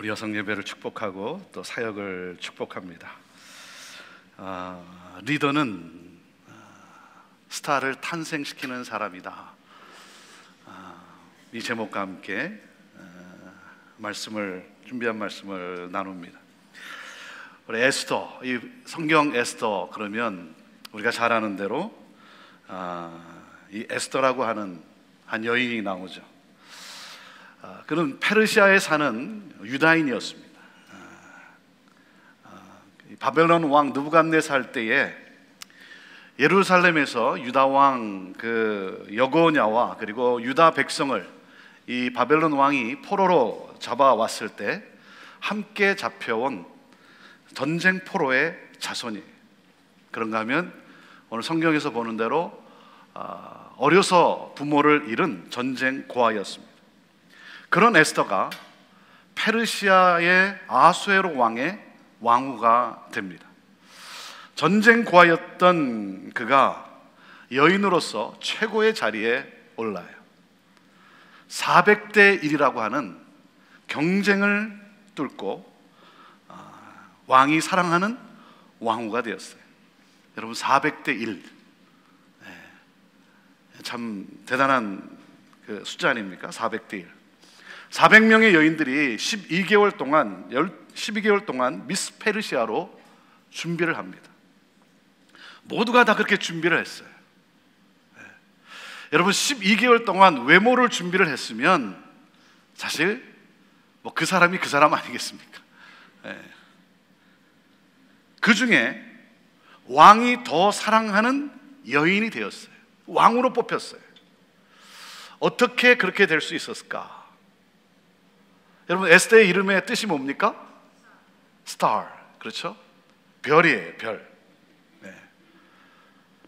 우리 여성 예배를 축복하고 또 사역을 축복합니다. 리더는 스타를 탄생시키는 사람이다. 이 제목과 함께 준비한 말씀을 나눕니다. 우리 에스더, 이 성경 에스더 그러면 우리가 잘 아는 대로 이 에스더라고 하는 한 여인이 나오죠. 그는 페르시아에 사는 유다인이었습니다. 바벨론 왕 느부갓네살 할 때에 예루살렘에서 유다 왕 여고냐와 그리고 유다 백성을 이 바벨론 왕이 포로로 잡아왔을 때 함께 잡혀온 전쟁 포로의 자손이에요. 그런가 하면 오늘 성경에서 보는 대로 어려서 부모를 잃은 전쟁 고아였습니다. 그런 에스더가 페르시아의 아수에로 왕의 왕후가 됩니다. 전쟁 고아였던 그가 여인으로서 최고의 자리에 올라요. 400대 1이라고 하는 경쟁을 뚫고 왕이 사랑하는 왕후가 되었어요. 여러분 400대 1, 참 대단한 숫자 아닙니까? 400대 1. 400명의 여인들이 12개월 동안 미스 페르시아로 준비를 합니다. 모두가 다 그렇게 준비를 했어요. 여러분 12개월 동안 외모를 준비를 했으면 사실 그 사람이 그 사람 아니겠습니까? 그 중에 왕이 더 사랑하는 여인이 되었어요. 왕으로 뽑혔어요. 어떻게 그렇게 될 수 있었을까? 여러분 에스더의 이름의 뜻이 뭡니까? 스타, 그렇죠? 별이에요, 별.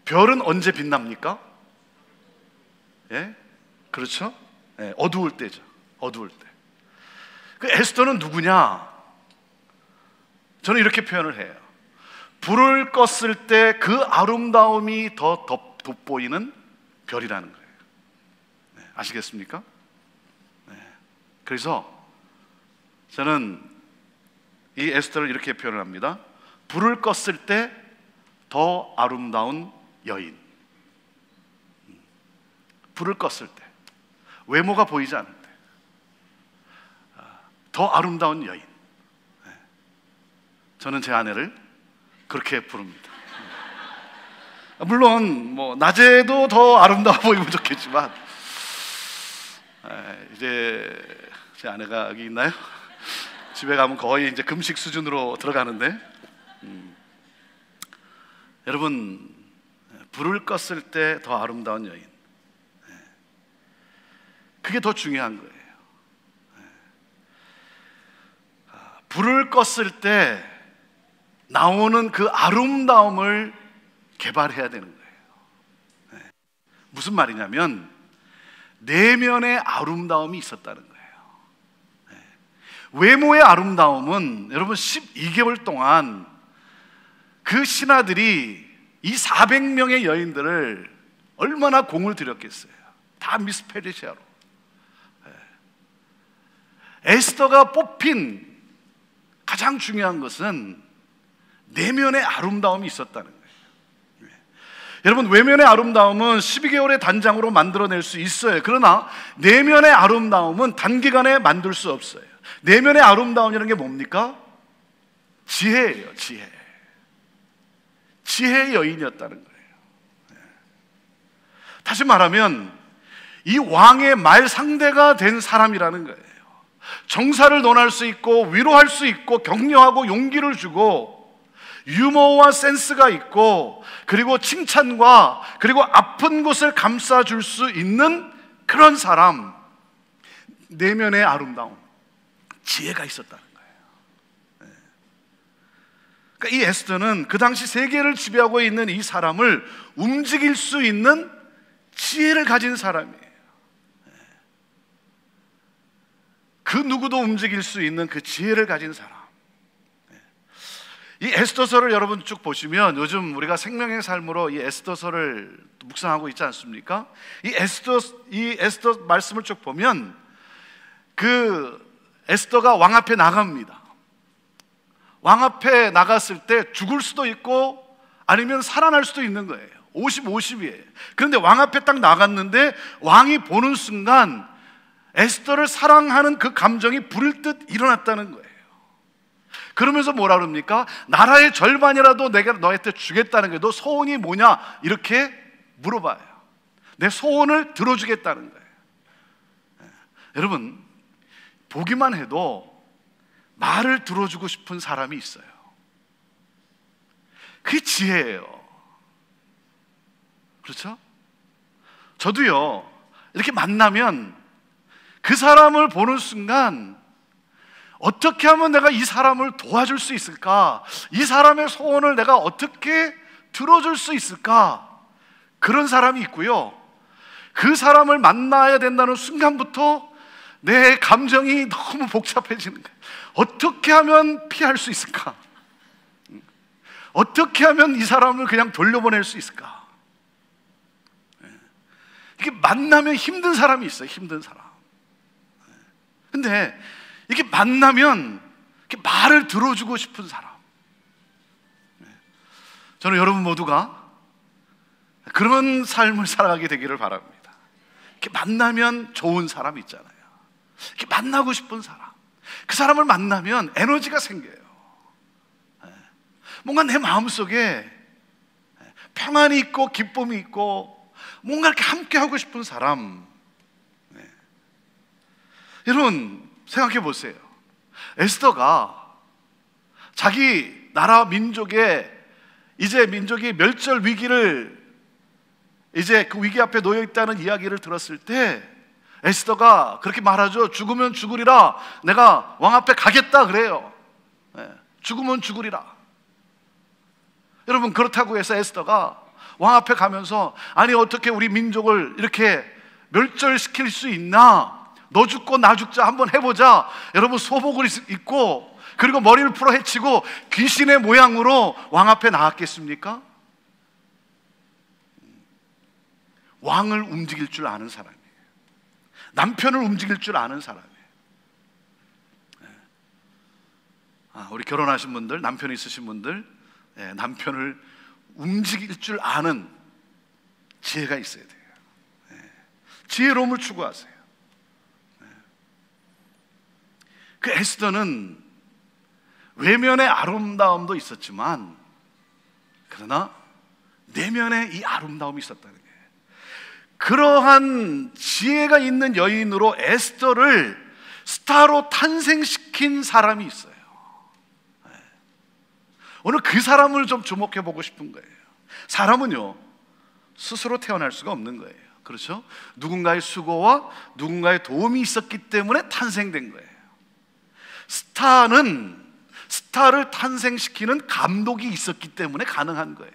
별은 언제 빛납니까? 그렇죠? 어두울 때죠. 어두울 때. 그 에스더는 누구냐? 저는 이렇게 표현을 해요. 불을 껐을 때 그 아름다움이 더 돋보이는 별이라는 거예요. 아시겠습니까? 그래서 저는 이 에스더를 이렇게 표현을 합니다. 불을 껐을 때 더 아름다운 여인. 불을 껐을 때, 외모가 보이지 않을 때 더 아름다운 여인. 저는 제 아내를 그렇게 부릅니다. 물론 낮에도 더 아름다워 보이면 좋겠지만 이제 제 아내가 여기 있나요? 집에 가면 거의 이제 금식 수준으로 들어가는데 여러분 불을 껐을 때 더 아름다운 여인, 그게 더 중요한 거예요. 불을 껐을 때 나오는 그 아름다움을 개발해야 되는 거예요. 무슨 말이냐면 내면의 아름다움이 있었다는 거예요. 외모의 아름다움은 여러분 12개월 동안 그 신하들이 이 400명의 여인들을 얼마나 공을 들였겠어요. 다 미스 페르시아로. 에스더가 뽑힌 가장 중요한 것은 내면의 아름다움이 있었다는 거예요. 여러분 외면의 아름다움은 12개월의 단장으로 만들어낼 수 있어요. 그러나 내면의 아름다움은 단기간에 만들 수 없어요. 내면의 아름다움이라는 게 뭡니까? 지혜예요. 지혜의 여인이었다는 거예요. 다시 말하면 이 왕의 말 상대가 된 사람이라는 거예요. 정사를 논할 수 있고 위로할 수 있고 격려하고 용기를 주고 유머와 센스가 있고 그리고 칭찬과 그리고 아픈 곳을 감싸줄 수 있는 그런 사람, 내면의 아름다움, 지혜가 있었다는 거예요. 그러니까 이 에스더는 그 당시 세계를 지배하고 있는 이 사람을 움직일 수 있는 지혜를 가진 사람이에요. 그 누구도 움직일 수 있는 그 지혜를 가진 사람. 이 에스더서를 여러분 쭉 보시면 요즘 우리가 생명의 삶으로 이 에스더서를 묵상하고 있지 않습니까? 이 에스더 말씀을 쭉 보면 그 에스더가 왕 앞에 나갑니다. 왕 앞에 나갔을 때 죽을 수도 있고 아니면 살아날 수도 있는 거예요. 50-50이에요. 그런데 왕 앞에 딱 나갔는데 왕이 보는 순간 에스더를 사랑하는 그 감정이 불일 듯 일어났다는 거예요. 그러면서 뭐라 그럽니까? 나라의 절반이라도 내가 너한테 주겠다는 거예요. 너 소원이 뭐냐? 이렇게 물어봐요. 내 소원을 들어주겠다는 거예요. 여러분, 보기만 해도 말을 들어주고 싶은 사람이 있어요. 그게 지혜예요. 그렇죠? 저도요, 이렇게 만나면 그 사람을 보는 순간 어떻게 하면 내가 이 사람을 도와줄 수 있을까? 이 사람의 소원을 내가 어떻게 들어줄 수 있을까? 그런 사람이 있고요, 그 사람을 만나야 된다는 순간부터 내 감정이 너무 복잡해지는 거예요. 어떻게 하면 피할 수 있을까? 어떻게 하면 이 사람을 그냥 돌려보낼 수 있을까? 이게 만나면 힘든 사람이 있어요. 힘든 사람. 근데 이렇게 만나면 이렇게 말을 들어주고 싶은 사람. 저는 여러분 모두가 그런 삶을 살아가게 되기를 바랍니다. 이렇게 만나면 좋은 사람 있잖아요. 이렇게 만나고 싶은 사람. 그 사람을 만나면 에너지가 생겨요. 뭔가 내 마음속에 평안이 있고 기쁨이 있고 뭔가 이렇게 함께 하고 싶은 사람. 여러분 생각해 보세요. 에스더가 자기 나라 민족의 이제 민족이 멸절 위기를 이제 그 위기 앞에 놓여 있다는 이야기를 들었을 때 에스더가 그렇게 말하죠. 죽으면 죽으리라. 내가 왕 앞에 가겠다 그래요. 죽으면 죽으리라. 여러분 그렇다고 해서 에스더가 왕 앞에 가면서 아니 어떻게 우리 민족을 이렇게 멸절시킬 수 있나? 너 죽고 나 죽자 한번 해보자. 여러분 소복을 입고 그리고 머리를 풀어 헤치고 귀신의 모양으로 왕 앞에 나왔겠습니까? 왕을 움직일 줄 아는 사람이에요. 남편을 움직일 줄 아는 사람이에요. 우리 결혼하신 분들, 남편 있으신 분들, 남편을 움직일 줄 아는 지혜가 있어야 돼요. 지혜로움을 추구하세요. 그 에스더는 외면의 아름다움도 있었지만 그러나 내면에 이 아름다움이 있었다는 거예요. 그러한 지혜가 있는 여인으로 에스더를 스타로 탄생시킨 사람이 있어요. 오늘 그 사람을 좀 주목해 보고 싶은 거예요. 사람은요 스스로 태어날 수가 없는 거예요. 그렇죠? 누군가의 수고와 누군가의 도움이 있었기 때문에 탄생된 거예요. 스타를 탄생시키는 감독이 있었기 때문에 가능한 거예요.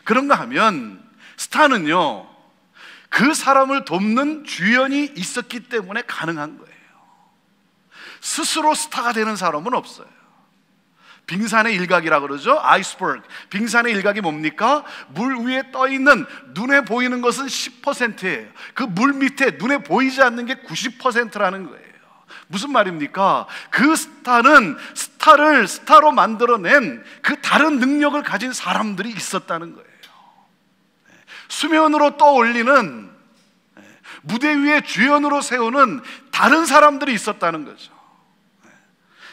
그런가 하면 스타는요 그 사람을 돕는 주연이 있었기 때문에 가능한 거예요. 스스로 스타가 되는 사람은 없어요. 빙산의 일각이라 그러죠. 아이스버그. 빙산의 일각이 뭡니까? 물 위에 떠 있는 눈에 보이는 것은 10%예요. 그 물 밑에 눈에 보이지 않는 게 90%라는 거예요. 무슨 말입니까? 그 스타는 스타를 스타로 만들어낸 그 다른 능력을 가진 사람들이 있었다는 거예요. 수면으로 떠올리는 무대 위에 주연으로 세우는 다른 사람들이 있었다는 거죠.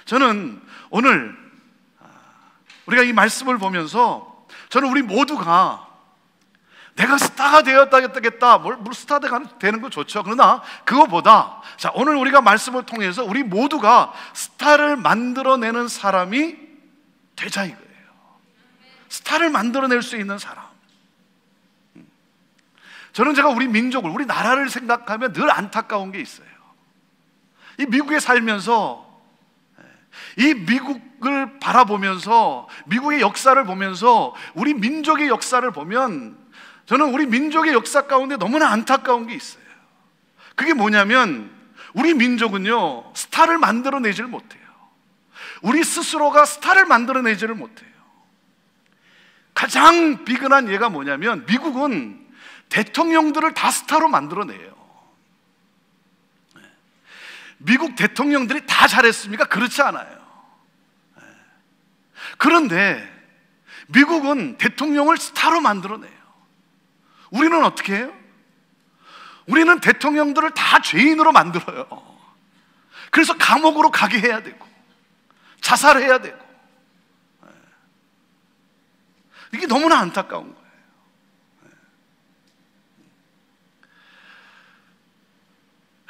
저는 오늘 우리가 이 말씀을 보면서 저는 우리 모두가 내가 스타가 되었다겠다. 뭘 스타가 되는 거 좋죠. 그러나 그거보다 자 오늘 우리가 말씀을 통해서 우리 모두가 스타를 만들어내는 사람이 되자 이거예요. 스타를 만들어낼 수 있는 사람. 저는 제가 우리 민족을, 우리 나라를 생각하면 늘 안타까운 게 있어요. 이 미국에 살면서 이 미국을 바라보면서 미국의 역사를 보면서 우리 민족의 역사를 보면 저는 우리 민족의 역사 가운데 너무나 안타까운 게 있어요. 그게 뭐냐면 우리 민족은요 스타를 만들어내지를 못해요. 우리 스스로가 스타를 만들어내지를 못해요. 가장 비근한 예가 뭐냐면 미국은 대통령들을 다 스타로 만들어내요. 미국 대통령들이 다 잘했습니까? 그렇지 않아요. 그런데 미국은 대통령을 스타로 만들어내요. 우리는 어떻게 해요? 우리는 대통령들을 다 죄인으로 만들어요. 그래서 감옥으로 가게 해야 되고 자살해야 되고. 이게 너무나 안타까운 거예요.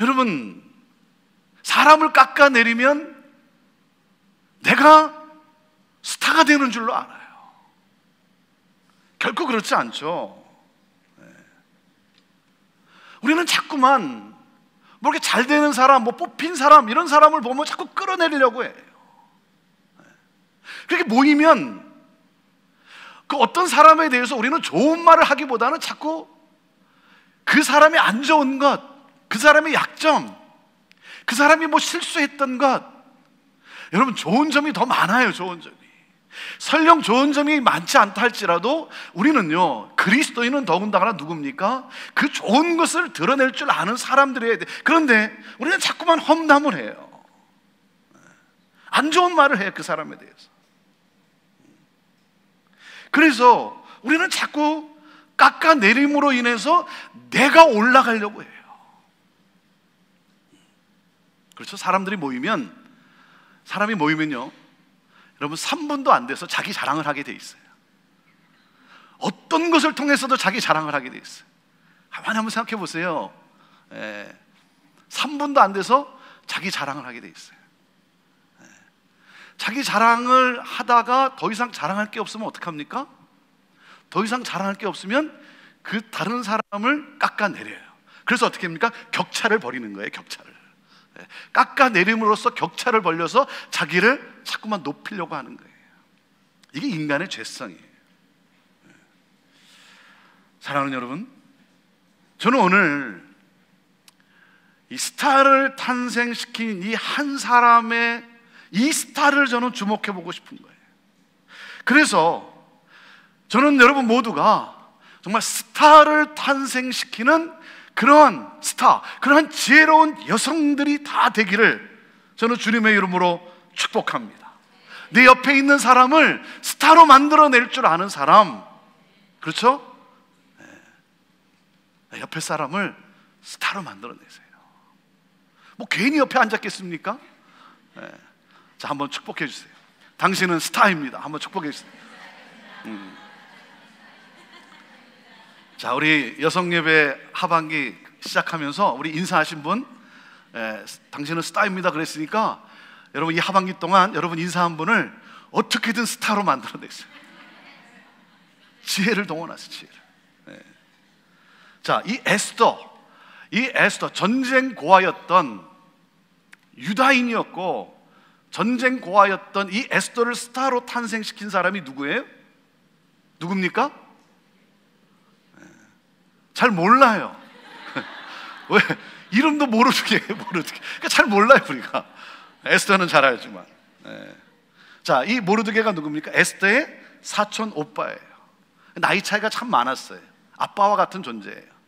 여러분, 사람을 깎아내리면 내가 스타가 되는 줄로 알아요. 결코 그렇지 않죠. 우리는 자꾸만 뭐 이렇게 잘 되는 사람, 뭐 뽑힌 사람, 이런 사람을 보면 자꾸 끌어내리려고 해요. 그렇게 모이면 그 어떤 사람에 대해서 우리는 좋은 말을 하기보다는 자꾸 그 사람이 안 좋은 것, 그 사람의 약점, 그 사람이 뭐 실수했던 것, 여러분 좋은 점이 더 많아요. 좋은 점이 설령 좋은 점이 많지 않다 할지라도 우리는요, 그리스도인은 더군다나 누굽니까? 그 좋은 것을 드러낼 줄 아는 사람들이어야 돼. 그런데 우리는 자꾸만 험담을 해요. 안 좋은 말을 해요, 그 사람에 대해서. 그래서 우리는 자꾸 깎아내림으로 인해서 내가 올라가려고 해요. 그렇죠? 사람이 모이면요, 여러분 3분도 안 돼서 자기 자랑을 하게 돼 있어요. 어떤 것을 통해서도 자기 자랑을 하게 돼 있어요. 한번 생각해 보세요. 3분도 안 돼서 자기 자랑을 하게 돼 있어요. 자기 자랑을 하다가 더 이상 자랑할 게 없으면 어떡합니까? 더 이상 자랑할 게 없으면 그 다른 사람을 깎아내려요. 그래서 어떻게 합니까? 격차를 벌이는 거예요. 격차를 깎아내림으로써 격차를 벌려서 자기를 자꾸만 높이려고 하는 거예요. 이게 인간의 죄성이에요. 사랑하는 여러분, 저는 오늘 이 스타를 탄생시킨 이 한 사람의 이 스타를 저는 주목해 보고 싶은 거예요. 그래서 저는 여러분 모두가 정말 스타를 탄생시키는 그러한 스타, 그러한 지혜로운 여성들이 다 되기를 저는 주님의 이름으로 축복합니다. 내 옆에 있는 사람을 스타로 만들어낼 줄 아는 사람, 그렇죠? 옆에 사람을 스타로 만들어내세요. 뭐 괜히 옆에 앉았겠습니까? 자, 한번 축복해 주세요. 당신은 스타입니다. 한번 축복해 주세요. 자, 우리 여성예배 하반기 시작하면서 우리 인사하신 분, 당신은 스타입니다 그랬으니까 여러분 이 하반기 동안 여러분 인사한 분을 어떻게든 스타로 만들어냈어요. 지혜를 동원하세요. 지혜를. 자, 이 에스더 전쟁 고아였던 유다인이었고 전쟁 고아였던 이 에스더를 스타로 탄생시킨 사람이 누구예요? 누굽니까? 잘 몰라요. 왜? 이름도 모르게. 그러니까 잘 몰라요, 우리가. 에스더는 잘 알지만. 자, 이 모르드게가 누굽니까? 에스더의 사촌 오빠예요. 나이 차이가 참 많았어요. 아빠와 같은 존재예요.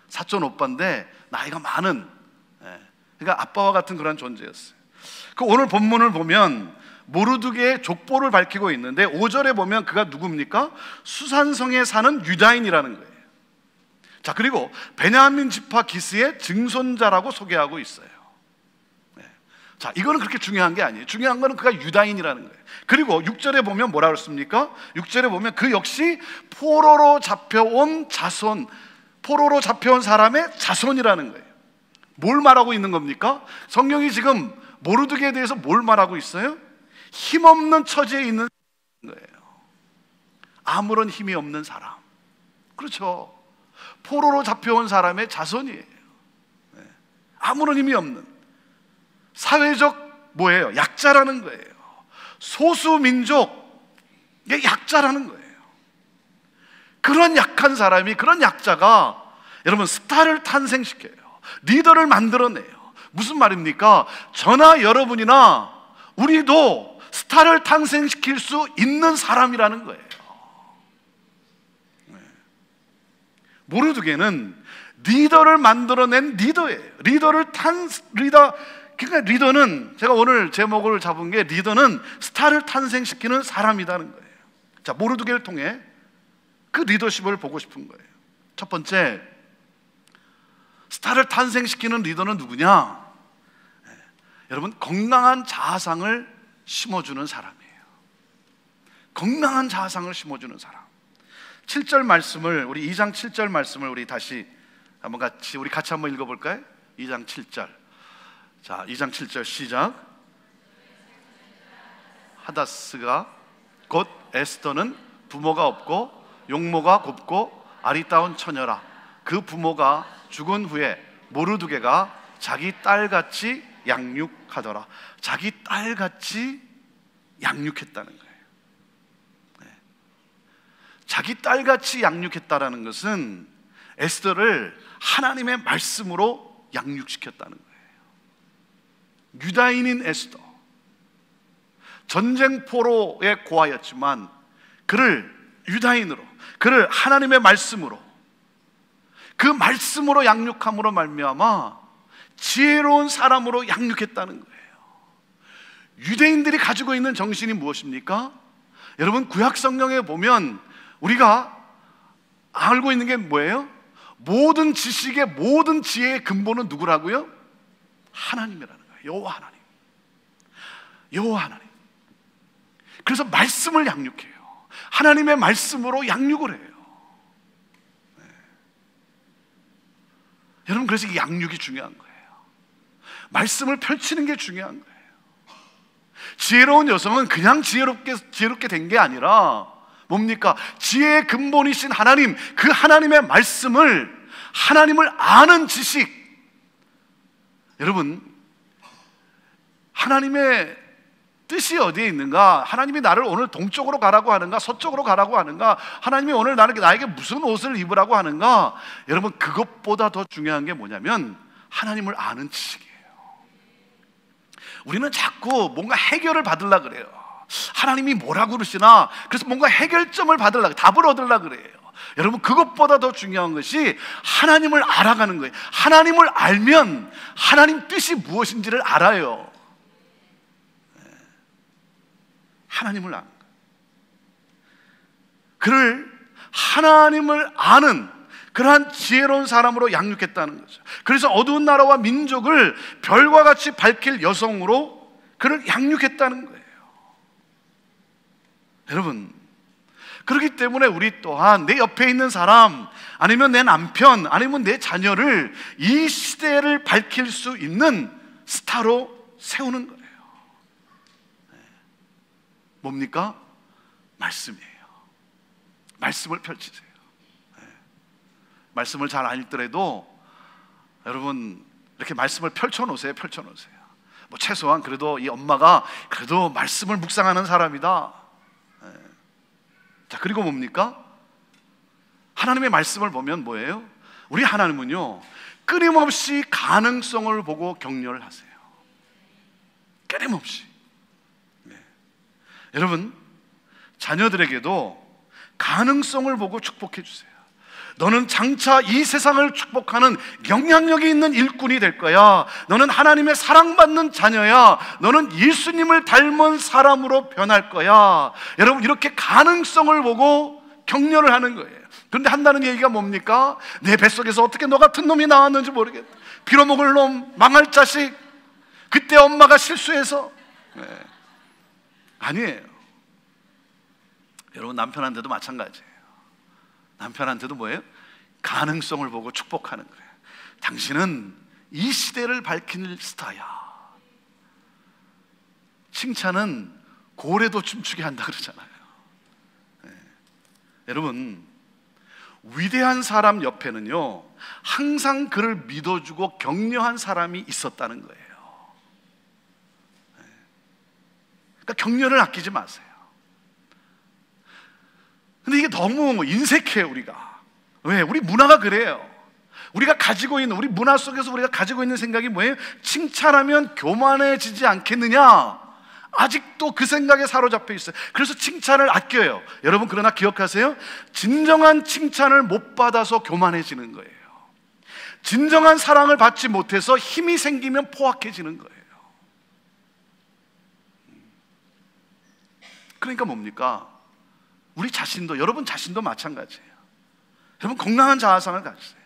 사촌 오빠인데 나이가 많은, 그러니까 아빠와 같은 그런 존재였어요. 그 오늘 본문을 보면 모르드게의 족보를 밝히고 있는데 5절에 보면 그가 누굽니까? 수산성에 사는 유다인이라는 거예요. 자, 그리고 베냐민 지파 기스의 증손자라고 소개하고 있어요. 자, 이거는 그렇게 중요한 게 아니에요. 중요한 거는 그가 유다인이라는 거예요. 그리고 6절에 보면 뭐라 그랬습니까? 6절에 보면 그 역시 포로로 잡혀온 사람의 자손이라는 거예요. 뭘 말하고 있는 겁니까? 성경이 지금 모르드게에 대해서 뭘 말하고 있어요? 힘없는 처지에 있는 거예요. 아무런 힘이 없는 사람. 그렇죠. 포로로 잡혀온 사람의 자손이에요. 아무런 힘이 없는 사회적 뭐예요? 약자라는 거예요. 소수민족의 약자라는 거예요. 그런 약한 사람이, 그런 약자가 여러분 스타를 탄생시켜요. 리더를 만들어내요. 무슨 말입니까? 저나 여러분이나 우리도 스타를 탄생시킬 수 있는 사람이라는 거예요. 모르드게는 리더를 만들어낸 리더예요. 그러니까 리더는, 제가 오늘 제목을 잡은 게 리더는 스타를 탄생시키는 사람이라는 거예요. 자, 모르드게를 통해 그 리더십을 보고 싶은 거예요. 첫 번째, 스타를 탄생시키는 리더는 누구냐? 여러분, 건강한 자아상을 심어주는 사람이에요. 건강한 자아상을 심어주는 사람. 7절 말씀을, 우리 2장 7절 말씀을 우리 다시 한번 같이 한번 읽어볼까요? 2장 7절. 자, 2장 7절 시작. 하다스가 곧 에스더는 부모가 없고 용모가 곱고 아리따운 처녀라. 그 부모가 죽은 후에 모르드게가 자기 딸같이 양육하더라. 자기 딸같이 양육했다는 거예요. 네. 자기 딸같이 양육했다라는 것은 에스더를 하나님의 말씀으로 양육시켰다는 거예요. 유다인인 에스더, 전쟁 포로에 고하였지만 그를 유다인으로, 그를 하나님의 말씀으로, 그 말씀으로 양육함으로 말미암아 지혜로운 사람으로 양육했다는 거예요. 유대인들이 가지고 있는 정신이 무엇입니까? 여러분, 구약 성경에 보면 우리가 알고 있는 게 뭐예요? 모든 지식의, 모든 지혜의 근본은 누구라고요? 하나님이라는 거예요. 여호와 하나님. 여호와 하나님. 그래서 말씀을 양육해요. 하나님의 말씀으로 양육을 해요. 네. 여러분, 그래서 이 양육이 중요한 거예요. 말씀을 펼치는 게 중요한 거예요. 지혜로운 여성은 그냥 지혜롭게 된 게 아니라 뭡니까? 지혜의 근본이신 하나님, 그 하나님의 말씀을, 하나님을 아는 지식. 여러분, 하나님의 뜻이 어디에 있는가? 하나님이 나를 오늘 동쪽으로 가라고 하는가? 서쪽으로 가라고 하는가? 하나님이 오늘 나에게 무슨 옷을 입으라고 하는가? 여러분, 그것보다 더 중요한 게 뭐냐면 하나님을 아는 지식이에요. 우리는 자꾸 뭔가 해결을 받으려고 그래요. 하나님이 뭐라고 그러시나? 그래서 뭔가 해결점을 받으려고, 답을 얻으려고 그래요. 여러분, 그것보다 더 중요한 것이 하나님을 알아가는 거예요. 하나님을 알면 하나님 뜻이 무엇인지를 알아요. 하나님을 아는 거예요. 그를 하나님을 아는 그러한 지혜로운 사람으로 양육했다는 거죠. 그래서 어두운 나라와 민족을 별과 같이 밝힐 여성으로 그를 양육했다는 거예요. 여러분, 그렇기 때문에 우리 또한 내 옆에 있는 사람, 아니면 내 남편, 아니면 내 자녀를 이 시대를 밝힐 수 있는 스타로 세우는 거예요. 뭡니까? 말씀이에요. 말씀을 펼치세요. 말씀을 잘 안 읽더라도 여러분, 이렇게 말씀을 펼쳐놓으세요. 뭐 최소한 그래도 이 엄마가 그래도 말씀을 묵상하는 사람이다. 자, 그리고 뭡니까? 하나님의 말씀을 보면 뭐예요? 우리 하나님은요, 끊임없이 가능성을 보고 격려를 하세요. 끊임없이. 여러분, 자녀들에게도 가능성을 보고 축복해 주세요. 너는 장차 이 세상을 축복하는 영향력이 있는 일꾼이 될 거야. 너는 하나님의 사랑받는 자녀야. 너는 예수님을 닮은 사람으로 변할 거야. 여러분, 이렇게 가능성을 보고 격려를 하는 거예요. 그런데 한다는 얘기가 뭡니까? 내 뱃속에서 어떻게 너 같은 놈이 나왔는지 모르겠다. 빌어먹을 놈, 망할 자식. 그때 엄마가 실수해서. 아니에요. 여러분, 남편한테도 마찬가지예요. 남편한테도 뭐예요? 가능성을 보고 축복하는 거예요. 당신은 이 시대를 밝힐 스타야. 칭찬은 고래도 춤추게 한다 그러잖아요. 여러분, 위대한 사람 옆에는요, 항상 그를 믿어주고 격려한 사람이 있었다는 거예요. 그러니까 격려를 아끼지 마세요. 근데 이게 너무 인색해요, 우리가. 왜? 우리 문화가 그래요. 우리가 가지고 있는, 우리 문화 속에서 우리가 가지고 있는 생각이 뭐예요? 칭찬하면 교만해지지 않겠느냐? 아직도 그 생각에 사로잡혀 있어요. 그래서 칭찬을 아껴요. 여러분, 그러나 기억하세요. 진정한 칭찬을 못 받아서 교만해지는 거예요. 진정한 사랑을 받지 못해서 힘이 생기면 포악해지는 거예요. 그러니까 뭡니까? 우리 자신도, 여러분 자신도 마찬가지예요. 여러분 건강한 자아상을 가지세요.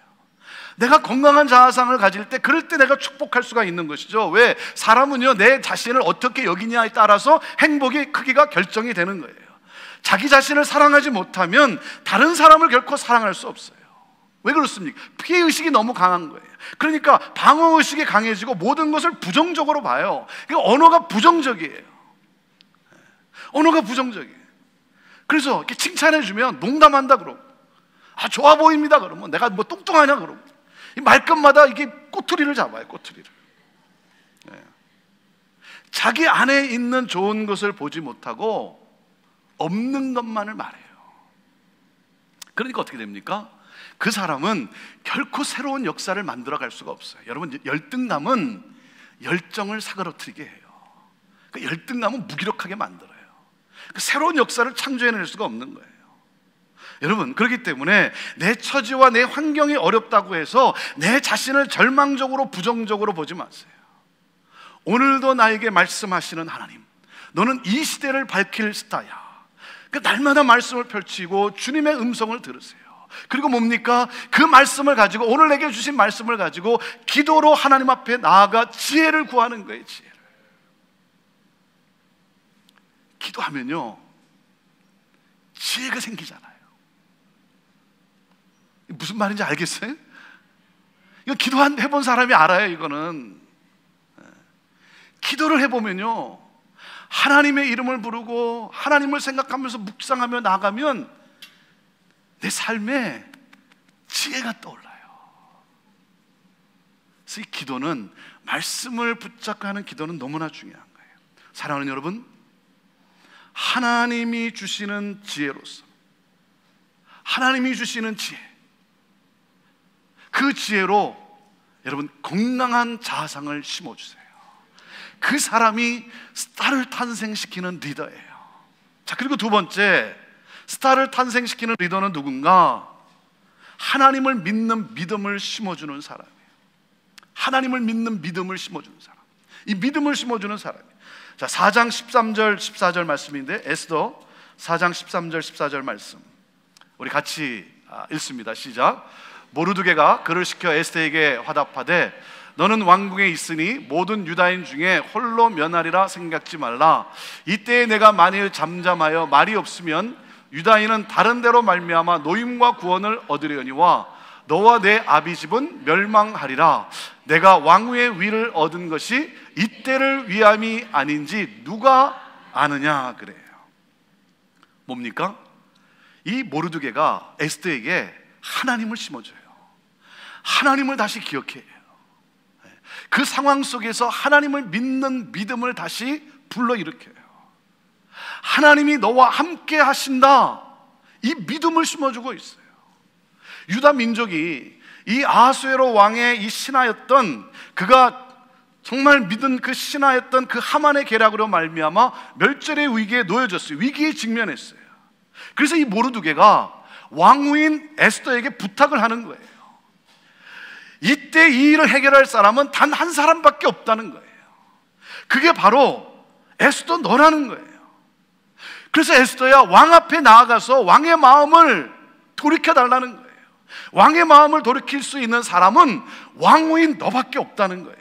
내가 건강한 자아상을 가질 때, 그럴 때 내가 축복할 수가 있는 것이죠. 왜? 사람은요, 내 자신을 어떻게 여기냐에 따라서 행복의 크기가 결정이 되는 거예요. 자기 자신을 사랑하지 못하면 다른 사람을 결코 사랑할 수 없어요. 왜 그렇습니까? 피해의식이 너무 강한 거예요. 그러니까 방어의식이 강해지고 모든 것을 부정적으로 봐요. 그러니까 언어가 부정적이에요. 언어가 부정적이에요. 그래서 이렇게 칭찬해주면 농담한다 그러고, 아, 좋아 보입니다 그러면, 내가 뭐 뚱뚱하냐 그러고, 이 말끝마다 이게 꼬투리를 잡아요, 꼬투리를. 네. 자기 안에 있는 좋은 것을 보지 못하고 없는 것만을 말해요. 그러니까 어떻게 됩니까? 그 사람은 결코 새로운 역사를 만들어갈 수가 없어요. 여러분, 열등감은 열정을 사그러뜨리게 해요. 그 열등감은 무기력하게 만들어요. 그 새로운 역사를 창조해낼 수가 없는 거예요. 여러분, 그렇기 때문에 내 처지와 내 환경이 어렵다고 해서 내 자신을 절망적으로 부정적으로 보지 마세요. 오늘도 나에게 말씀하시는 하나님, 너는 이 시대를 밝힐 스타야. 그 날마다 말씀을 펼치고 주님의 음성을 들으세요. 그리고 뭡니까? 그 말씀을 가지고, 오늘 내게 주신 말씀을 가지고 기도로 하나님 앞에 나아가 지혜를 구하는 거예요. 지혜를. 기도하면요, 지혜가 생기잖아요. 무슨 말인지 알겠어요? 이거 기도 해본 사람이 알아요. 이거는 기도를 해보면요, 하나님의 이름을 부르고 하나님을 생각하면서 묵상하며 나가면 내 삶에 지혜가 떠올라요. 그래서 이 기도는, 말씀을 붙잡고 하는 기도는 너무나 중요한 거예요. 사랑하는 여러분, 하나님이 주시는 지혜로서, 하나님이 주시는 지혜, 그 지혜로 여러분 건강한 자아상을 심어주세요. 그 사람이 스타를 탄생시키는 리더예요. 자, 그리고 두 번째, 스타를 탄생시키는 리더는 누군가? 하나님을 믿는 믿음을 심어주는 사람이에요. 하나님을 믿는 믿음을 심어주는 사람. 이 믿음을 심어주는 사람이에요. 자, 4장 13절 14절 말씀인데, 에스더 4장 13절 14절 말씀 우리 같이 읽습니다. 시작. 모르드게가 그를 시켜 에스더에게 화답하되, 너는 왕궁에 있으니 모든 유다인 중에 홀로 면하리라 생각지 말라. 이때에 내가 만일 잠잠하여 말이 없으면 유다인은 다른 데로 말미암아 노임과 구원을 얻으려니와 너와 내 아비 집은 멸망하리라. 내가 왕후의 위를 얻은 것이 이때를 위함이 아닌지 누가 아느냐 그래요. 뭡니까? 이 모르드게가 에스더에게 하나님을 심어줘요. 하나님을 다시 기억해요. 그 상황 속에서 하나님을 믿는 믿음을 다시 불러일으켜요. 하나님이 너와 함께 하신다, 이 믿음을 심어주고 있어요. 유다 민족이 이 아하수에로 왕의 이 신하였던, 그가 정말 믿은 그 신하였던 그 하만의 계략으로 말미암아 멸절의 위기에 놓여졌어요. 위기에 직면했어요. 그래서 이 모르드게가 왕후인 에스더에게 부탁을 하는 거예요. 이때 이 일을 해결할 사람은 단 한 사람밖에 없다는 거예요. 그게 바로 에스더 너라는 거예요. 그래서 에스더야, 왕 앞에 나아가서 왕의 마음을 돌이켜달라는 거예요. 왕의 마음을 돌이킬 수 있는 사람은 왕후인 너밖에 없다는 거예요.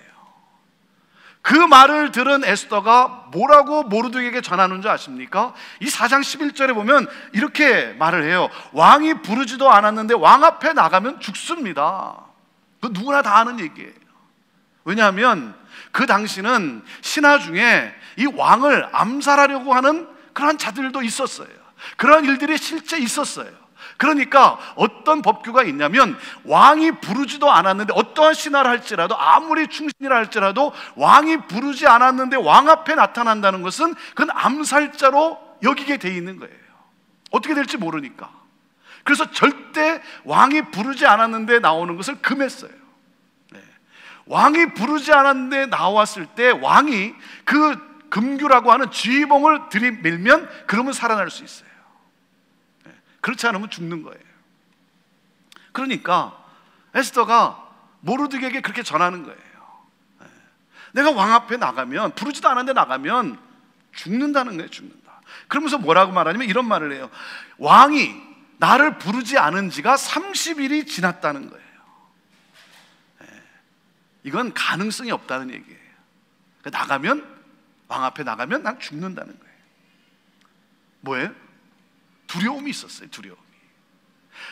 그 말을 들은 에스더가 뭐라고 모르드게에게 전하는 줄 아십니까? 이 4장 11절에 보면 이렇게 말을 해요. 왕이 부르지도 않았는데 왕 앞에 나가면 죽습니다. 그 누구나 다 아는 얘기예요. 왜냐하면 그 당시는 신하 중에 이 왕을 암살하려고 하는 그런 자들도 있었어요. 그런 일들이 실제 있었어요. 그러니까 어떤 법규가 있냐면, 왕이 부르지도 않았는데, 어떠한 신하를 할지라도, 아무리 충신이라 할지라도 왕이 부르지 않았는데 왕 앞에 나타난다는 것은 그건 암살자로 여기게 돼 있는 거예요. 어떻게 될지 모르니까. 그래서 절대 왕이 부르지 않았는데 나오는 것을 금했어요. 네. 왕이 부르지 않았는데 나왔을 때 왕이 그 금규라고 하는 쥐봉을 들이밀면 그러면 살아날 수 있어요. 그렇지 않으면 죽는 거예요. 그러니까 에스더가 모르드게에게 그렇게 전하는 거예요. 내가 왕 앞에 나가면, 부르지도 않았는데 나가면 죽는다는 거예요. 죽는다. 그러면서 뭐라고 말하냐면 이런 말을 해요. 왕이 나를 부르지 않은 지가 30일이 지났다는 거예요. 이건 가능성이 없다는 얘기예요. 나가면, 왕 앞에 나가면 난 죽는다는 거예요. 뭐예요? 두려움이 있었어요. 두려움이.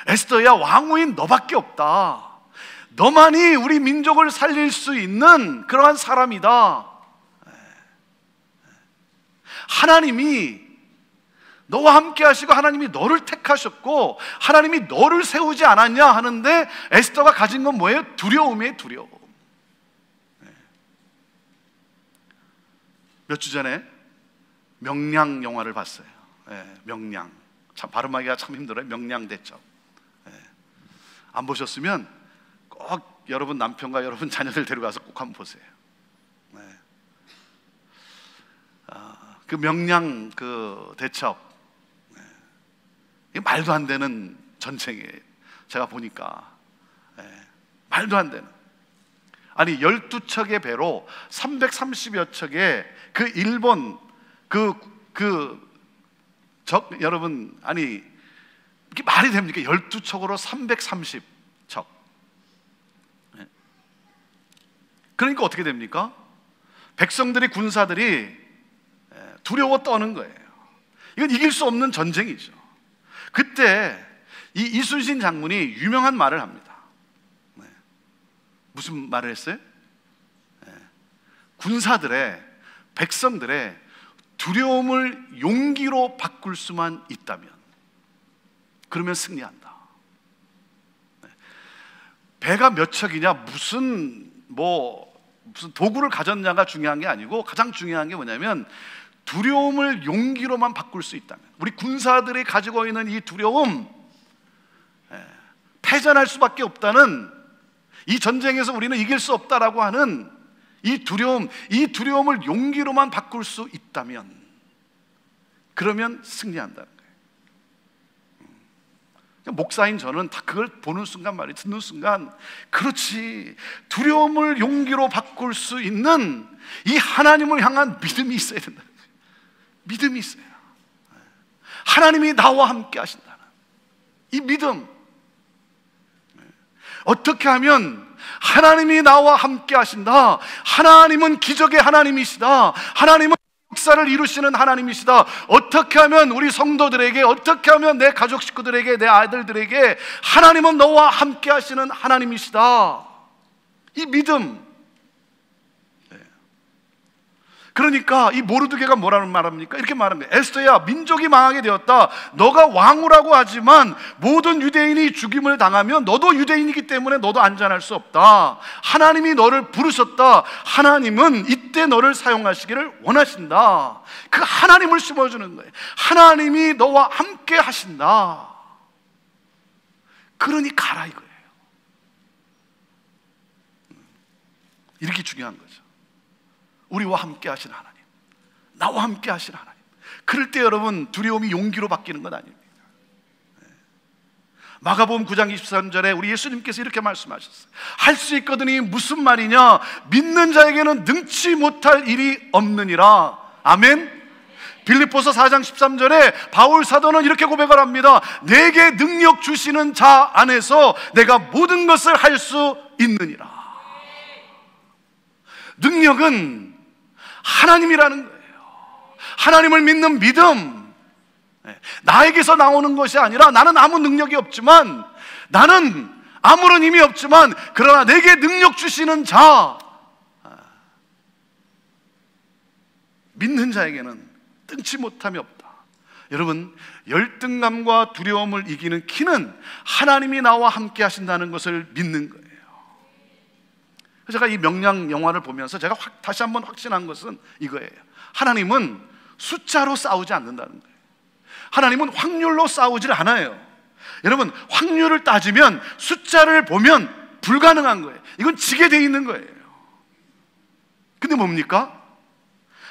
에스더야, 왕후인 너밖에 없다. 너만이 우리 민족을 살릴 수 있는 그러한 사람이다. 하나님이 너와 함께 하시고 하나님이 너를 택하셨고 하나님이 너를 세우지 않았냐 하는데, 에스더가 가진 건 뭐예요? 두려움이에요. 두려움. 몇 주 전에 명량 영화를 봤어요. 명량. 참 발음하기가 참 힘들어요. 명량대첩. 안 보셨으면 꼭 여러분 남편과 여러분 자녀들 데려가서 꼭 한번 보세요. 그 명량 그 대첩, 이게 말도 안 되는 전쟁이에요. 제가 보니까 말도 안 되는. 아니 12척의 배로 330여 척의 그 일본 여러분, 아니 이게 말이 됩니까? 12척으로 330척. 그러니까 어떻게 됩니까? 백성들이, 군사들이 두려워 떠는 거예요. 이건 이길 수 없는 전쟁이죠. 그때 이 이순신 장군이 유명한 말을 합니다. 무슨 말을 했어요? 군사들의, 백성들의 두려움을 용기로 바꿀 수만 있다면, 그러면 승리한다. 배가 몇 척이냐, 무슨 도구를 가졌냐가 중요한 게 아니고, 가장 중요한 게 뭐냐면 두려움을 용기로만 바꿀 수 있다면, 우리 군사들이 가지고 있는 이 두려움, 패전할 수밖에 없다는, 이 전쟁에서 우리는 이길 수 없다라고 하는 이 두려움을 용기로만 바꿀 수 있다면, 그러면 승리한다는 거예요. 목사인 저는 다 그걸 보는 순간, 말이 듣는 순간, 그렇지, 두려움을 용기로 바꿀 수 있는 이 하나님을 향한 믿음이 있어야 된다. 믿음이 있어요. 하나님이 나와 함께 하신다는 이 믿음. 어떻게 하면 하나님이 나와 함께 하신다, 하나님은 기적의 하나님이시다, 하나님은 역사를 이루시는 하나님이시다, 어떻게 하면 우리 성도들에게, 어떻게 하면 내 가족 식구들에게, 내 아들들에게 하나님은 너와 함께 하시는 하나님이시다, 이 믿음. 그러니까 이 모르드게가 뭐라는 말합니까? 이렇게 말합니다. 에스더야, 민족이 망하게 되었다. 너가 왕후라고 하지만 모든 유대인이 죽임을 당하면 너도 유대인이기 때문에 너도 안전할 수 없다. 하나님이 너를 부르셨다. 하나님은 이때 너를 사용하시기를 원하신다. 그 하나님을 심어주는 거예요. 하나님이 너와 함께 하신다. 그러니 가라 이거예요. 이렇게 중요한 거죠. 우리와 함께 하신 하나님, 나와 함께 하신 하나님. 그럴 때 여러분, 두려움이 용기로 바뀌는 건 아닙니다. 마가복음 9장 23절에 우리 예수님께서 이렇게 말씀하셨어요. 할 수 있거든이 무슨 말이냐? 믿는 자에게는 능치 못할 일이 없느니라. 아멘. 빌립보서 4장 13절에 바울 사도는 이렇게 고백을 합니다. 내게 능력 주시는 자 안에서 내가 모든 것을 할 수 있느니라. 능력은 하나님이라는 거예요. 하나님을 믿는 믿음. 나에게서 나오는 것이 아니라, 나는 아무 능력이 없지만, 나는 아무런 힘이 없지만, 그러나 내게 능력 주시는 자, 믿는 자에게는 뜬치 못함이 없다. 여러분, 열등감과 두려움을 이기는 키는 하나님이 나와 함께 하신다는 것을 믿는 거예요. 제가 이 명량 영화를 보면서 제가 다시 한번 확신한 것은 이거예요. 하나님은 숫자로 싸우지 않는다는 거예요. 하나님은 확률로 싸우질 않아요. 여러분, 확률을 따지면, 숫자를 보면 불가능한 거예요. 이건 지게 돼 있는 거예요. 근데 뭡니까?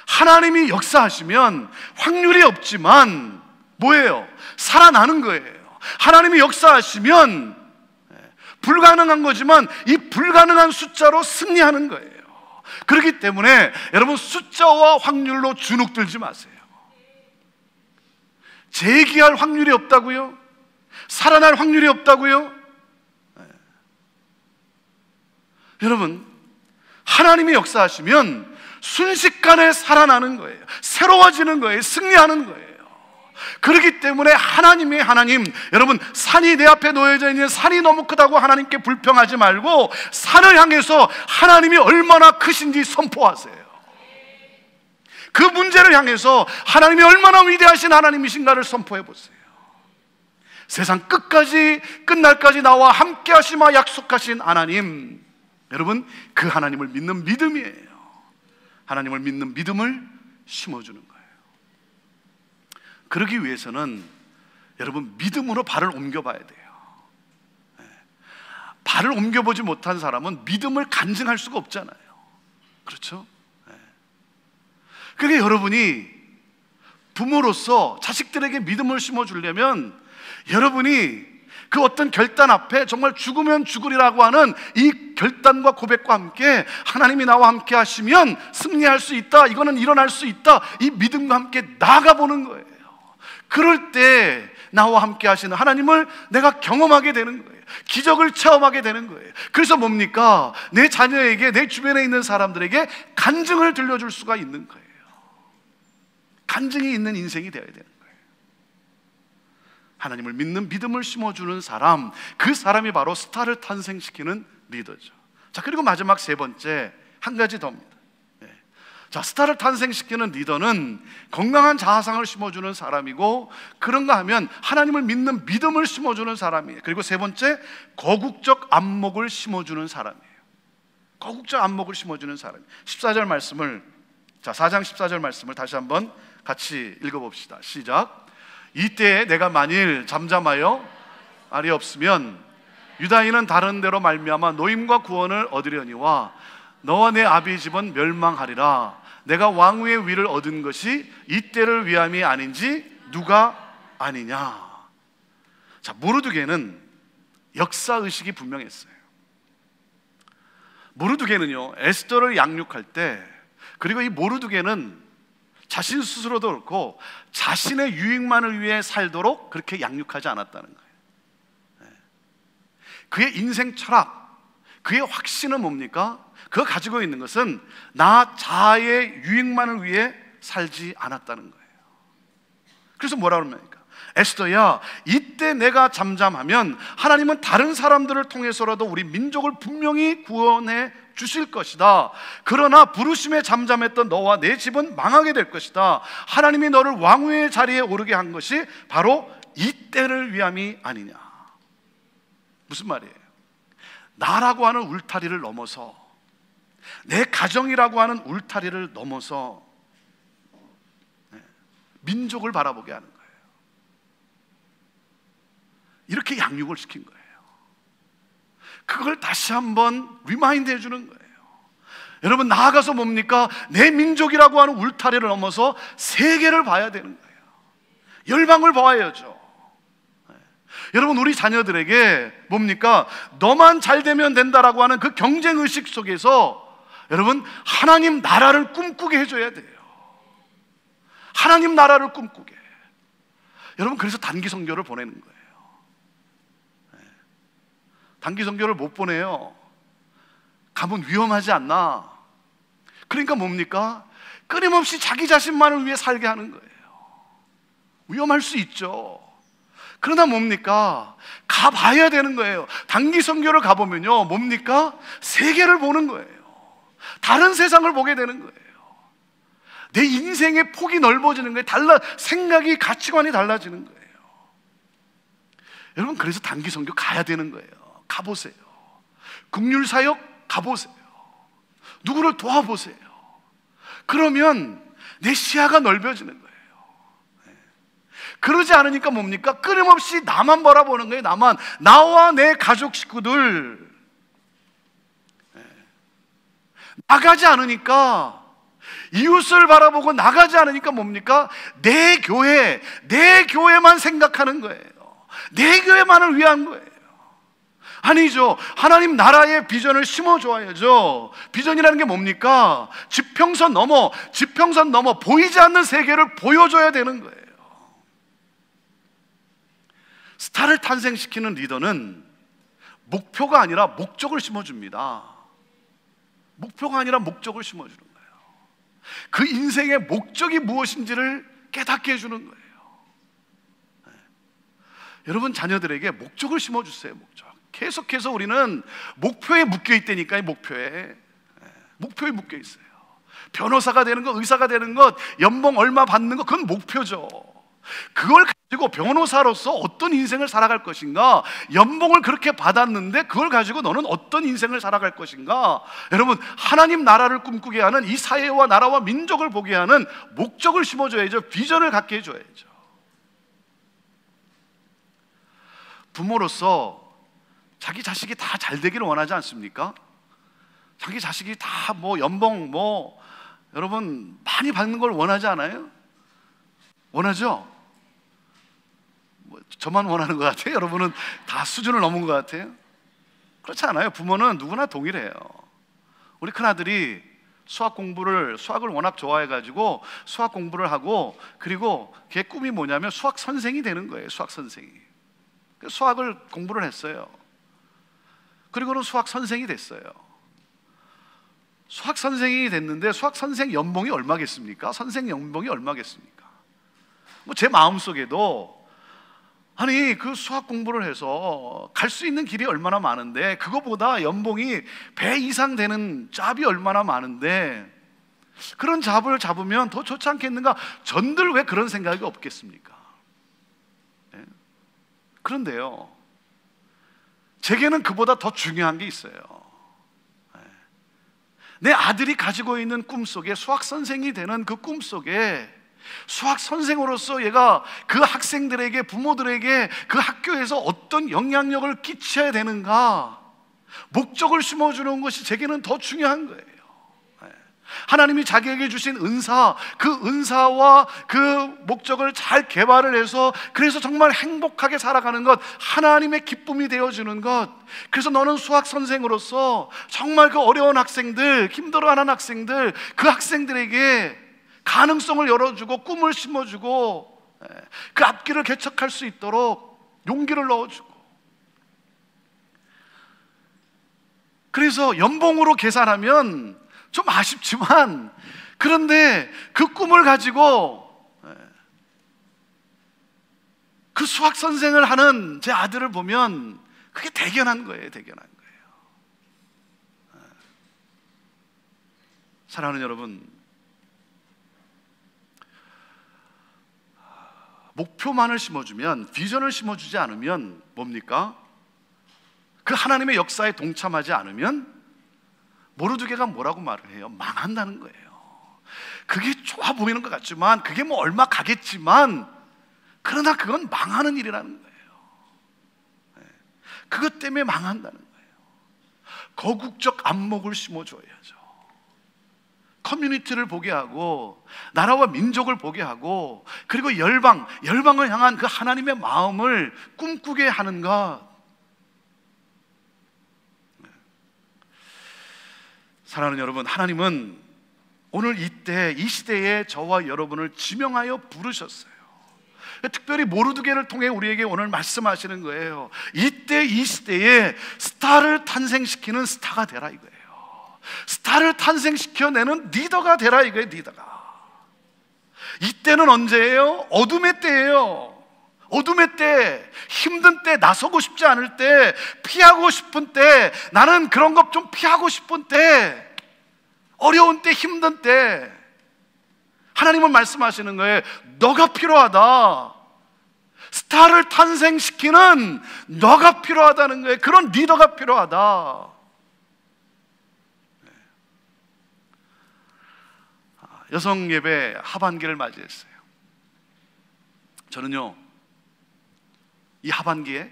하나님이 역사하시면 확률이 없지만 뭐예요? 살아나는 거예요. 하나님이 역사하시면 불가능한 거지만 이 불가능한 숫자로 승리하는 거예요. 그렇기 때문에 여러분, 숫자와 확률로 주눅들지 마세요. 재기할 확률이 없다고요? 살아날 확률이 없다고요? 네. 여러분, 하나님이 역사하시면 순식간에 살아나는 거예요. 새로워지는 거예요. 승리하는 거예요. 그렇기 때문에 하나님의 하나님, 여러분, 산이 내 앞에 놓여져 있는 산이 너무 크다고 하나님께 불평하지 말고 산을 향해서 하나님이 얼마나 크신지 선포하세요. 그 문제를 향해서 하나님이 얼마나 위대하신 하나님이신가를 선포해 보세요. 세상 끝까지, 끝날까지 나와 함께 하시마 약속하신 하나님, 여러분, 그 하나님을 믿는 믿음이에요. 하나님을 믿는 믿음을 심어주는 거예요. 그러기 위해서는 여러분, 믿음으로 발을 옮겨봐야 돼요. 발을 옮겨보지 못한 사람은 믿음을 간증할 수가 없잖아요. 그렇죠? 그러니까 여러분이 부모로서 자식들에게 믿음을 심어주려면 여러분이 그 어떤 결단 앞에 정말 죽으면 죽으리라고 하는 이 결단과 고백과 함께 하나님이 나와 함께 하시면 승리할 수 있다, 이거는 일어날 수 있다, 이 믿음과 함께 나아가보는 거예요. 그럴 때 나와 함께 하시는 하나님을 내가 경험하게 되는 거예요. 기적을 체험하게 되는 거예요. 그래서 뭡니까? 내 자녀에게, 내 주변에 있는 사람들에게 간증을 들려줄 수가 있는 거예요. 간증이 있는 인생이 되어야 되는 거예요. 하나님을 믿는 믿음을 심어주는 사람, 그 사람이 바로 스타를 탄생시키는 리더죠. 자, 그리고 마지막 세 번째, 한 가지 더입니다. 자, 스타를 탄생시키는 리더는 건강한 자아상을 심어주는 사람이고, 그런가 하면 하나님을 믿는 믿음을 심어주는 사람이에요. 그리고 세 번째, 거국적 안목을 심어주는 사람이에요. 거국적 안목을 심어주는 사람. 14절 말씀을, 자, 4장 14절 말씀을 다시 한번 같이 읽어봅시다. 시작. 이때에 내가 만일 잠잠하여 알이 없으면 유다인은 다른 데로 말미암아 노임과 구원을 얻으려니와 너와 내 아비 집은 멸망하리라. 내가 왕위의 위를 얻은 것이 이때를 위함이 아닌지 누가 아니냐. 자, 모르드게는 역사의식이 분명했어요. 모르드게는요, 에스더를 양육할 때, 그리고 이 모르드게는 자신 스스로도 그렇고 자신의 유익만을 위해 살도록 그렇게 양육하지 않았다는 거예요. 그의 인생 철학, 그의 확신은 뭡니까? 그가 가지고 있는 것은 나 자아의 유익만을 위해 살지 않았다는 거예요. 그래서 뭐라고 합니까? 에스더야, 이때 내가 잠잠하면 하나님은 다른 사람들을 통해서라도 우리 민족을 분명히 구원해 주실 것이다. 그러나 부르심에 잠잠했던 너와 내 집은 망하게 될 것이다. 하나님이 너를 왕후의 자리에 오르게 한 것이 바로 이때를 위함이 아니냐. 무슨 말이에요? 나라고 하는 울타리를 넘어서, 내 가정이라고 하는 울타리를 넘어서 민족을 바라보게 하는 거예요. 이렇게 양육을 시킨 거예요. 그걸 다시 한번 리마인드 해주는 거예요. 여러분, 나아가서 뭡니까? 내 민족이라고 하는 울타리를 넘어서 세계를 봐야 되는 거예요. 열방을 봐야죠. 여러분, 우리 자녀들에게 뭡니까? 너만 잘 되면 된다라고 하는 그 경쟁의식 속에서 여러분, 하나님 나라를 꿈꾸게 해줘야 돼요. 하나님 나라를 꿈꾸게. 여러분, 그래서 단기 선교를 보내는 거예요. 단기 선교를 못 보내요. 가면 위험하지 않나? 그러니까 뭡니까? 끊임없이 자기 자신만을 위해 살게 하는 거예요. 위험할 수 있죠. 그러나 뭡니까? 가봐야 되는 거예요. 단기 선교를 가보면요, 뭡니까? 세계를 보는 거예요. 다른 세상을 보게 되는 거예요. 내 인생의 폭이 넓어지는 거예요. 생각이, 가치관이 달라지는 거예요. 여러분, 그래서 단기 선교 가야 되는 거예요. 가보세요. 긍휼 사역 가보세요. 누구를 도와보세요. 그러면 내 시야가 넓어지는 거예요. 그러지 않으니까 뭡니까? 끊임없이 나만 바라보는 거예요. 나와 내 가족 식구들. 나가지 않으니까, 이웃을 바라보고 나가지 않으니까 뭡니까? 내 교회만 생각하는 거예요. 내 교회만을 위한 거예요. 아니죠. 하나님 나라의 비전을 심어줘야죠. 비전이라는 게 뭡니까? 지평선 넘어 보이지 않는 세계를 보여줘야 되는 거예요. 스타를 탄생시키는 리더는 목표가 아니라 목적을 심어줍니다. 목표가 아니라 목적을 심어주는 거예요. 그 인생의 목적이 무엇인지를 깨닫게 해주는 거예요. 네. 여러분 자녀들에게 목적을 심어주세요. 계속해서 우리는 목표에 묶여 있다니까요. 목표에 묶여 있어요. 변호사가 되는 것, 의사가 되는 것, 연봉 얼마 받는 것, 그건 목표죠. 그걸 가지고 변호사로서 어떤 인생을 살아갈 것인가, 연봉을 그렇게 받았는데 그걸 가지고 너는 어떤 인생을 살아갈 것인가. 여러분, 하나님 나라를 꿈꾸게 하는, 이 사회와 나라와 민족을 보게 하는 목적을 심어줘야죠. 비전을 갖게 해줘야죠. 부모로서 자기 자식이 다 잘 되기를 원하지 않습니까? 자기 자식이 다 연봉 여러분 많이 받는 걸 원하지 않아요? 원하죠? 저만 원하는 것 같아요? 여러분은 다 수준을 넘은 것 같아요? 그렇지 않아요. 부모는 누구나 동일해요. 우리 큰아들이 수학을 워낙 좋아해가지고 수학 공부를 하고, 그리고 걔 꿈이 뭐냐면 수학 선생이 되는 거예요. 수학 선생이. 수학을 공부를 했어요. 그리고는 수학 선생이 됐어요. 수학 선생이 됐는데 수학 선생 연봉이 얼마겠습니까? 선생 연봉이 얼마겠습니까? 제 마음속에도 아니 그 수학 공부를 해서 갈 수 있는 길이 얼마나 많은데, 그거보다 연봉이 배 이상 되는 잡이 얼마나 많은데 그런 잡을 잡으면 더 좋지 않겠는가? 전들 왜 그런 생각이 없겠습니까? 네? 그런데요, 제게는 그보다 더 중요한 게 있어요. 내 아들이 가지고 있는 꿈속에, 수학 선생이 되는 그 꿈속에 수학 선생으로서 얘가 그 학생들에게, 부모들에게, 그 학교에서 어떤 영향력을 끼쳐야 되는가, 목적을 심어주는 것이 제게는 더 중요한 거예요. 하나님이 자기에게 주신 은사, 그 은사와 그 목적을 잘 개발을 해서, 그래서 정말 행복하게 살아가는 것, 하나님의 기쁨이 되어주는 것. 그래서 너는 수학 선생으로서 정말 그 어려운 학생들, 힘들어하는 학생들, 그 학생들에게 가능성을 열어주고 꿈을 심어주고 그 앞길을 개척할 수 있도록 용기를 넣어주고, 그래서 연봉으로 계산하면 좀 아쉽지만, 그런데 그 꿈을 가지고 그 수학 선생을 하는 제 아들을 보면 그게 대견한 거예요. 대견한 거예요. 사랑하는 여러분, 목표만을 심어주면, 비전을 심어주지 않으면 뭡니까? 그 하나님의 역사에 동참하지 않으면 모르드게가 뭐라고 말을 해요? 망한다는 거예요. 그게 좋아 보이는 것 같지만, 그게 얼마 가겠지만, 그러나 그건 망하는 일이라는 거예요. 그것 때문에 망한다는 거예요. 거국적 안목을 심어줘야죠. 커뮤니티를 보게 하고, 나라와 민족을 보게 하고, 그리고 열방을 향한 그 하나님의 마음을 꿈꾸게 하는 것. 사랑하는 여러분, 하나님은 오늘 이 시대에 저와 여러분을 지명하여 부르셨어요. 특별히 모르드게를 통해 우리에게 오늘 말씀하시는 거예요. 이 시대에 스타를 탄생시키는 스타가 되라 이거예요. 스타를 탄생시켜내는 리더가 되라 이거예요. 리더가. 이때는 언제예요? 어둠의 때예요. 어둠의 때, 힘든 때, 나서고 싶지 않을 때, 피하고 싶은 때, 나는 그런 것 좀 피하고 싶은 때, 어려운 때, 힘든 때, 하나님은 말씀하시는 거예요. 너가 필요하다. 스타를 탄생시키는 너가 필요하다는 거예요. 그런 리더가 필요하다. 여성 예배 하반기를 맞이했어요. 저는요, 이 하반기에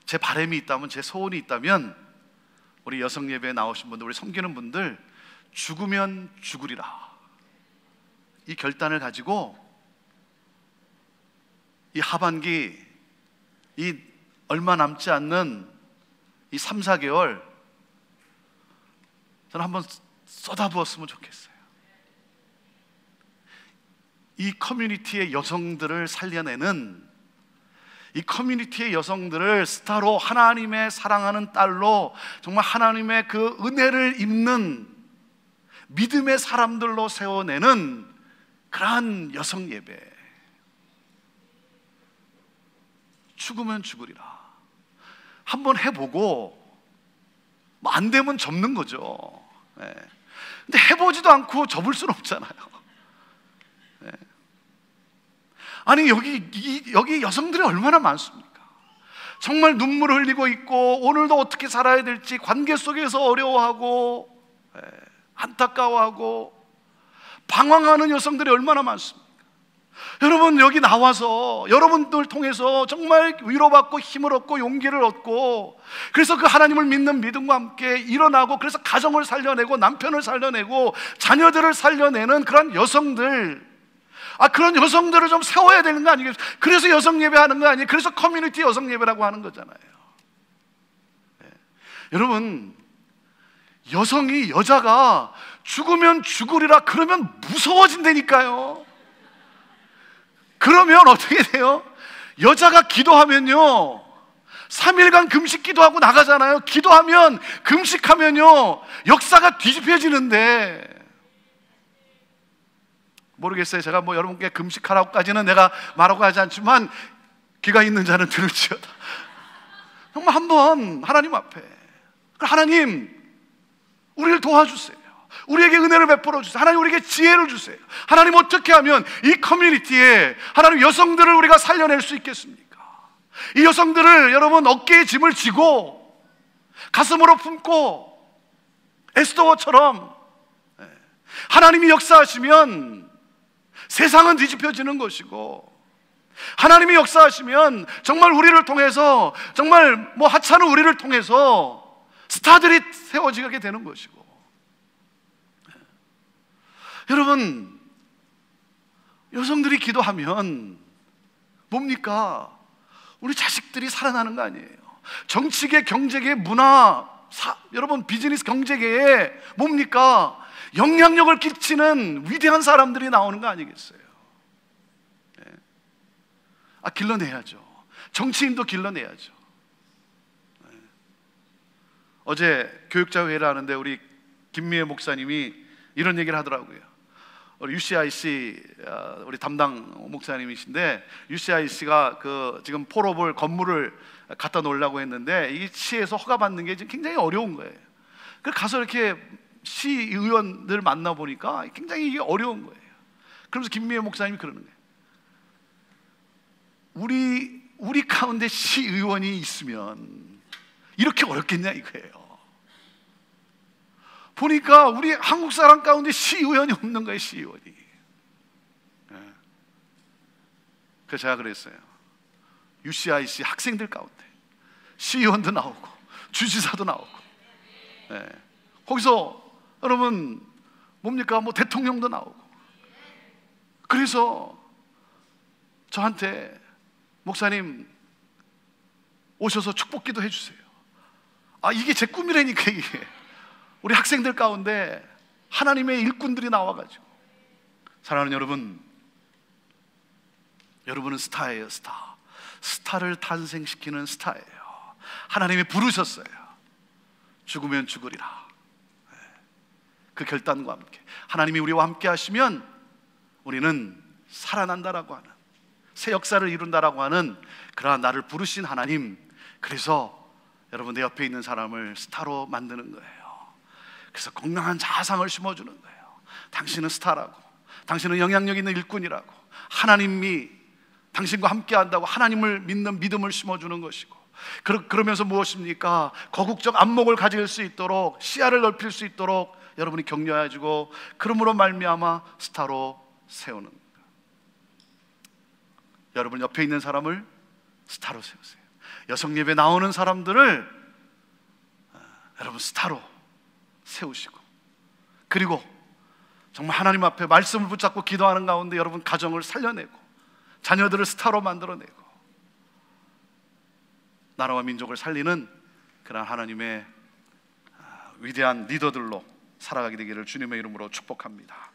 제 바람이 있다면, 제 소원이 있다면, 우리 여성 예배에 나오신 분들, 우리 섬기는 분들, 죽으면 죽으리라, 이 결단을 가지고 이 하반기, 이 얼마 남지 않는 이 3, 4개월 저는 한번 쏟아부었으면 좋겠어요. 이 커뮤니티의 여성들을 살려내는, 이 커뮤니티의 여성들을 스타로, 하나님의 사랑하는 딸로, 정말 하나님의 그 은혜를 입는 믿음의 사람들로 세워내는 그러한 여성 예배. 죽으면 죽으리라. 한번 해보고 뭐 안 되면 접는 거죠. 네. 근데 해보지도 않고 접을 수는 없잖아요. 네. 아니 여기 여성들이 얼마나 많습니까? 정말 눈물을 흘리고 있고 오늘도 어떻게 살아야 될지 관계 속에서 어려워하고 안타까워하고 방황하는 여성들이 얼마나 많습니까? 여러분, 여기 나와서 여러분들 통해서 정말 위로받고 힘을 얻고 용기를 얻고, 그래서 그 하나님을 믿는 믿음과 함께 일어나고, 그래서 가정을 살려내고 남편을 살려내고 자녀들을 살려내는 그런 여성들, 그런 여성들을 좀 세워야 되는 거 아니겠어요? 그래서 여성 예배하는 거 아니에요? 그래서 커뮤니티 여성 예배라고 하는 거잖아요. 네. 여러분, 여자가 죽으면 죽으리라 그러면 무서워진다니까요. 그러면 어떻게 돼요? 여자가 기도하면요 3일간 금식 기도하고 나가잖아요. 기도하면, 금식하면요 역사가 뒤집혀지는데, 모르겠어요. 제가 뭐 여러분께 금식하라고까지는 내가 말하고 하지 않지만 귀가 있는 자는 들을지어다. 정말 한번 하나님 앞에, 하나님 우리를 도와주세요. 우리에게 은혜를 베풀어 주세요. 하나님 우리에게 지혜를 주세요. 하나님 어떻게 하면 이 커뮤니티에 하나님 여성들을 우리가 살려낼 수 있겠습니까? 이 여성들을 여러분 어깨에 짐을 지고 가슴으로 품고 에스더처럼 하나님이 역사하시면 세상은 뒤집혀지는 것이고, 하나님이 역사하시면 정말 우리를 통해서, 정말 뭐 하찮은 우리를 통해서 스타들이 세워지게 되는 것이고. 여러분, 여성들이 기도하면 뭡니까? 우리 자식들이 살아나는 거 아니에요? 정치계, 경제계, 문화, 여러분 비즈니스 경제계에 뭡니까? 영향력을 끼치는 위대한 사람들이 나오는 거 아니겠어요? 네. 길러내야죠. 정치인도 길러내야죠. 네. 어제 교육자회를 하는데 우리 김미애 목사님이 이런 얘기를 하더라고요. 우리 UCIC 우리 담당 목사님이신데, UCIC가 그 지금 폴업을, 건물을 갖다 놓으려고 했는데 이 시에서 허가 받는 게 지금 굉장히 어려운 거예요. 그래서 가서 이렇게 시의원들 만나 보니까 굉장히 이게 어려운 거예요. 그러면서 김미애 목사님이 그러는 거예요. 우리 가운데 시의원이 있으면 이렇게 어렵겠냐 이거예요. 보니까 우리 한국 사람 가운데 시의원이 없는 거예요, 시의원이. 네. 그래서 제가 그랬어요. UCIC 학생들 가운데 시의원도 나오고 주지사도 나오고, 네. 거기서 여러분 뭡니까? 뭐 대통령도 나오고. 그래서 저한테 목사님 오셔서 축복기도 해주세요. 이게 제 꿈이라니까 이게. 우리 학생들 가운데 하나님의 일꾼들이 나와가지고. 사랑하는 여러분, 여러분은 스타예요. 스타를 탄생시키는 스타예요. 하나님이 부르셨어요. 죽으면 죽으리라. 그 결단과 함께 하나님이 우리와 함께 하시면 우리는 살아난다라고 하는, 새 역사를 이룬다라고 하는 그러한 나를 부르신 하나님. 그래서 여러분, 내 옆에 있는 사람을 스타로 만드는 거예요. 그래서 건강한 자아상을 심어주는 거예요. 당신은 스타라고, 당신은 영향력 있는 일꾼이라고, 하나님이 당신과 함께 한다고 하나님을 믿는 믿음을 심어주는 것이고, 그러면서 무엇입니까? 거국적 안목을 가질 수 있도록, 시야를 넓힐 수 있도록 여러분이 격려해주고, 그러므로 말미암아 스타로 세우는 거예요. 여러분 옆에 있는 사람을 스타로 세우세요. 여성 예배 나오는 사람들을 여러분 스타로 세우시고, 그리고 정말 하나님 앞에 말씀을 붙잡고 기도하는 가운데 여러분 가정을 살려내고 자녀들을 스타로 만들어내고 나라와 민족을 살리는 그런 하나님의 위대한 리더들로 살아가게 되기를 주님의 이름으로 축복합니다.